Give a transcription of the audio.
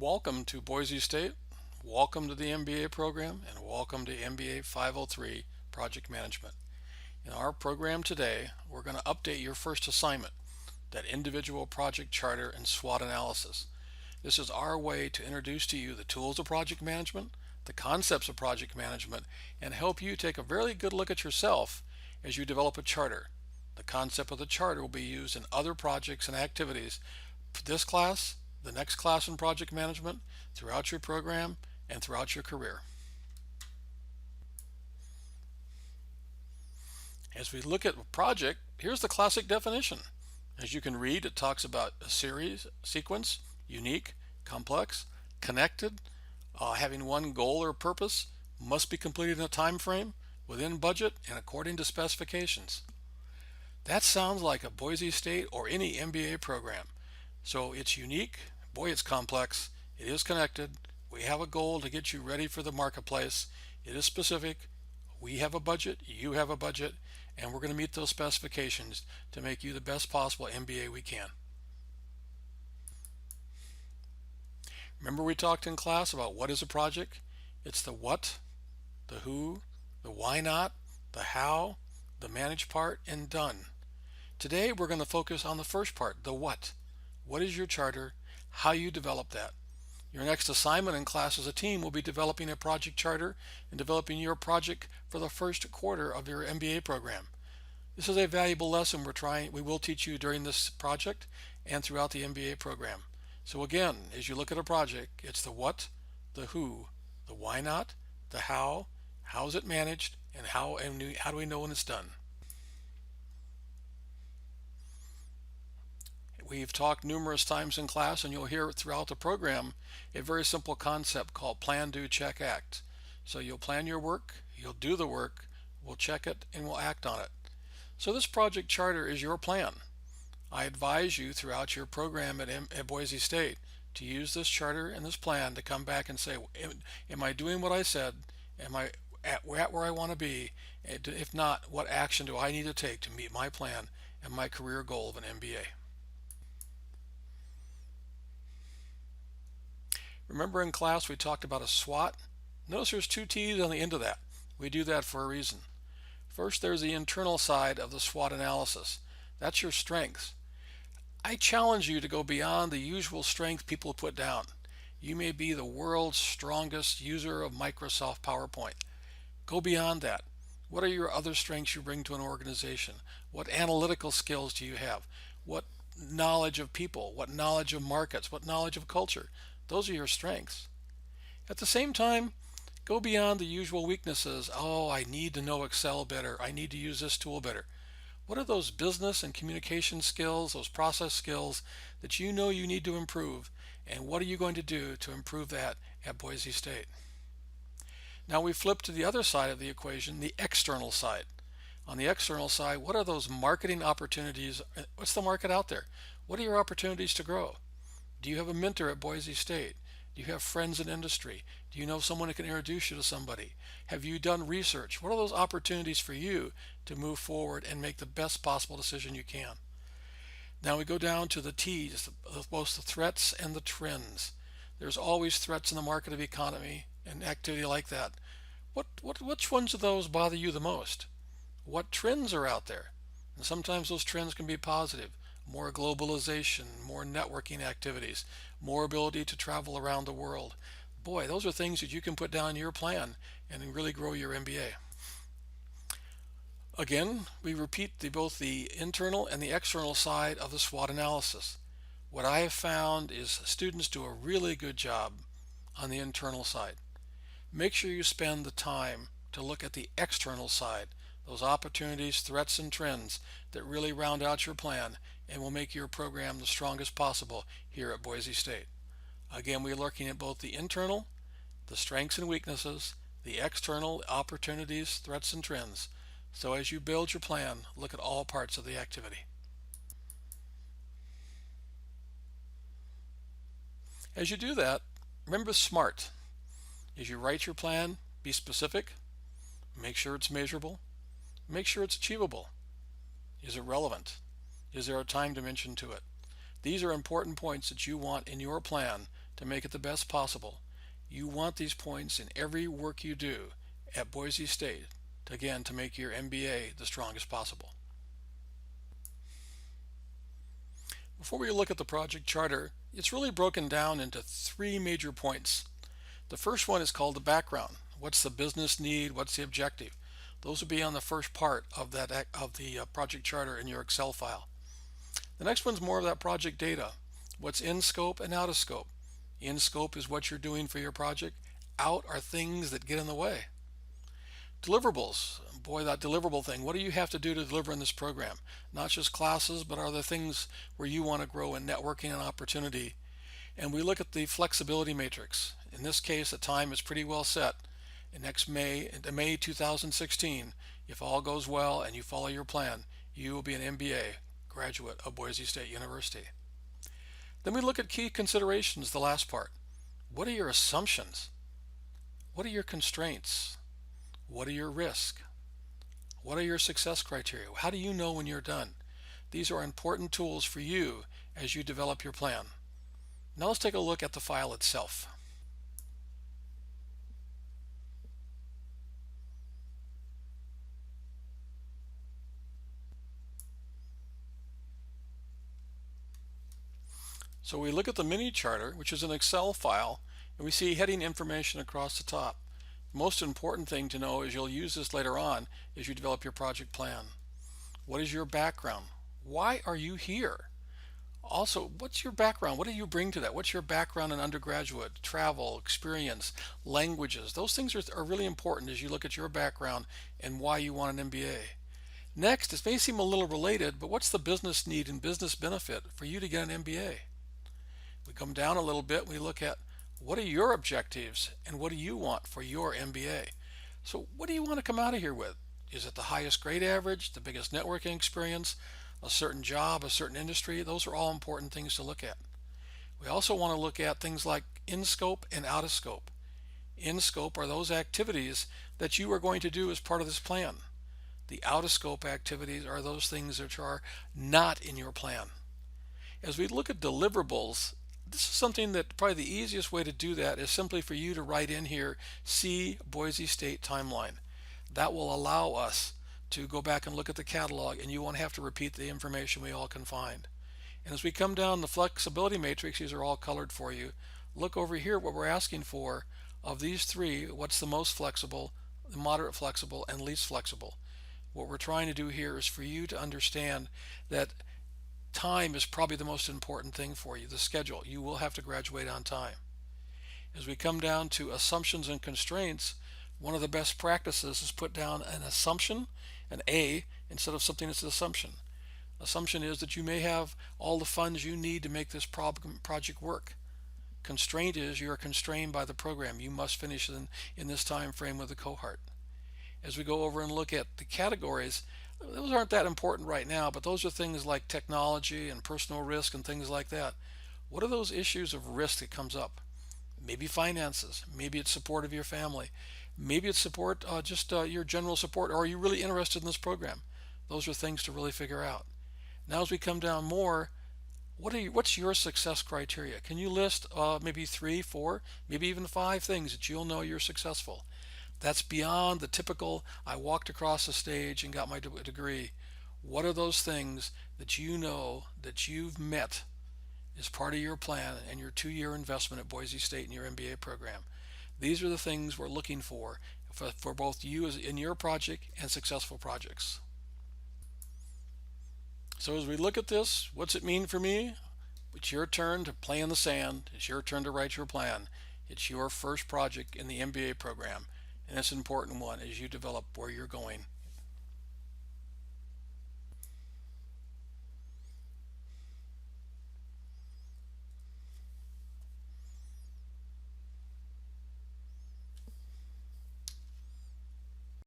Welcome to Boise State, welcome to the MBA program, and welcome to MBA 503 Project Management. In our program today, we're going to update your first assignment, that individual project charter and SWOT analysis. This is our way to introduce to you the tools of project management, the concepts of project management, and help you take a very good look at yourself as you develop a charter. The concept of the charter will be used in other projects and activities for this class, the next class in project management, throughout your program, and throughout your career. As we look at a project, here's the classic definition. As you can read, it talks about a series, sequence, unique, complex, connected, having one goal or purpose, must be completed in a time frame, within budget, and according to specifications. That sounds like a Boise State or any MBA program. So it's unique, boy it's complex, it is connected, we have a goal to get you ready for the marketplace, it is specific, we have a budget, you have a budget, and we're going to meet those specifications to make you the best possible MBA we can. Remember we talked in class about what is a project? It's the what, the who, the why not, the how, the manage part, and done. Today we're going to focus on the first part, the what. What is your charter? How you develop that. Your next assignment in class as a team will be developing a project charter and developing your project for the first quarter of your MBA program. This is a valuable lesson we will teach you during this project and throughout the MBA program. So again, as you look at a project, it's the what, the who, the why not, the how is it managed, and how do we know when it's done. We've talked numerous times in class, and you'll hear throughout the program a very simple concept called plan, do, check, act. So you'll plan your work, you'll do the work, we'll check it, and we'll act on it. So this project charter is your plan. I advise you throughout your program at Boise State to use this charter and this plan to come back and say, am I doing what I said? Am I at where I want to be? If not, what action do I need to take to meet my plan and my career goal of an MBA? Remember in class we talked about a SWOT? Notice there's two T's on the end of that. We do that for a reason. First, there's the internal side of the SWOT analysis. That's your strengths. I challenge you to go beyond the usual strength people put down. You may be the world's strongest user of Microsoft PowerPoint. Go beyond that. What are your other strengths you bring to an organization? What analytical skills do you have? What knowledge of people? What knowledge of markets? What knowledge of culture? Those are your strengths. At the same time, go beyond the usual weaknesses. Oh, I need to know Excel better. I need to use this tool better. What are those business and communication skills, those process skills that you know you need to improve? And what are you going to do to improve that at Boise State? Now we flip to the other side of the equation, the external side. On the external side, what are those marketing opportunities? What's the market out there? What are your opportunities to grow? Do you have a mentor at Boise State? Do you have friends in industry? Do you know someone who can introduce you to somebody? Have you done research? What are those opportunities for you to move forward and make the best possible decision you can? Now we go down to the T's, both the threats and the trends. There's always threats in the market of economy and activity like that. Which ones of those bother you the most? What trends are out there? And sometimes those trends can be positive. More globalization, more networking activities, more ability to travel around the world. Boy, those are things that you can put down in your plan and really grow your MBA. Again, we repeat both the internal and the external side of the SWOT analysis. What I have found is students do a really good job on the internal side. Make sure you spend the time to look at the external side, those opportunities, threats, and trends that really round out your plan and will make your program the strongest possible here at Boise State. Again, we're looking at both the internal, the strengths and weaknesses, the external opportunities, threats, and trends. So as you build your plan, look at all parts of the activity. As you do that, remember SMART. As you write your plan, be specific, make sure it's measurable, make sure it's achievable. Is it relevant? Is there a time dimension to it? These are important points that you want in your plan to make it the best possible. You want these points in every work you do at Boise State, again, to make your MBA the strongest possible. Before we look at the project charter, it's really broken down into 3 major points. The first one is called the background. What's the business need? What's the objective? Those will be on the first part of the project charter in your Excel file. The next one's more of that project data. What's in scope and out of scope? In scope is what you're doing for your project. Out are things that get in the way. Deliverables. Boy, that deliverable thing. What do you have to do to deliver in this program? Not just classes, but are there things where you want to grow in networking and opportunity? And we look at the flexibility matrix. In this case, the time is pretty well set. In May 2016, if all goes well and you follow your plan, you will be an MBA graduate of Boise State University. Then we look at key considerations, the last part. What are your assumptions? What are your constraints? What are your risks? What are your success criteria? How do you know when you're done? These are important tools for you as you develop your plan. Now let's take a look at the file itself. So we look at the mini charter, which is an Excel file, and we see heading information across the top. The most important thing to know is you'll use this later on as you develop your project plan. What is your background? Why are you here? Also, what's your background? What do you bring to that? What's your background in undergraduate, travel, experience, languages? Those things are really important as you look at your background and why you want an MBA. Next, it may seem a little related, but what's the business need and business benefit for you to get an MBA? We come down a little bit, we look at what are your objectives and what do you want for your MBA? So what do you want to come out of here with? Is it the highest grade average, the biggest networking experience, a certain job, a certain industry? Those are all important things to look at. We also want to look at things like in scope and out of scope. In scope are those activities that you are going to do as part of this plan. The out of scope activities are those things which are not in your plan. As we look at deliverables, this is something that probably the easiest way to do that is simply for you to write in here, see Boise State timeline. That will allow us to go back and look at the catalog, and you won't have to repeat the information we all can find. And as we come down the flexibility matrix, these are all colored for you. Look over here what we're asking for. Of these 3, what's the most flexible, the moderate flexible, and least flexible? What we're trying to do here is for you to understand that time is probably the most important thing for you, the schedule. You will have to graduate on time. As we come down to assumptions and constraints, one of the best practices is put down an assumption, an A, instead of something that's an assumption. Assumption is that you may have all the funds you need to make this project work. Constraint is you are constrained by the program. You must finish in this time frame with the cohort. As we go over and look at the categories, those aren't that important right now, but those are things like technology and personal risk and things like that. What are those issues of risk that comes up? Maybe finances, maybe it's support of your family, maybe it's support, your general support, or are you really interested in this program? Those are things to really figure out. Now as we come down more, what's your success criteria? Can you list maybe 3, 4, maybe even 5 things that you'll know you're successful? That's beyond the typical, I walked across the stage and got my degree. What are those things that you know that you've met as part of your plan and your 2-year investment at Boise State in your MBA program? These are the things we're looking for both you in your project and successful projects. So as we look at this, what's it mean for me? It's your turn to play in the sand. It's your turn to write your plan. It's your first project in the MBA program. And it's an important one as you develop where you're going.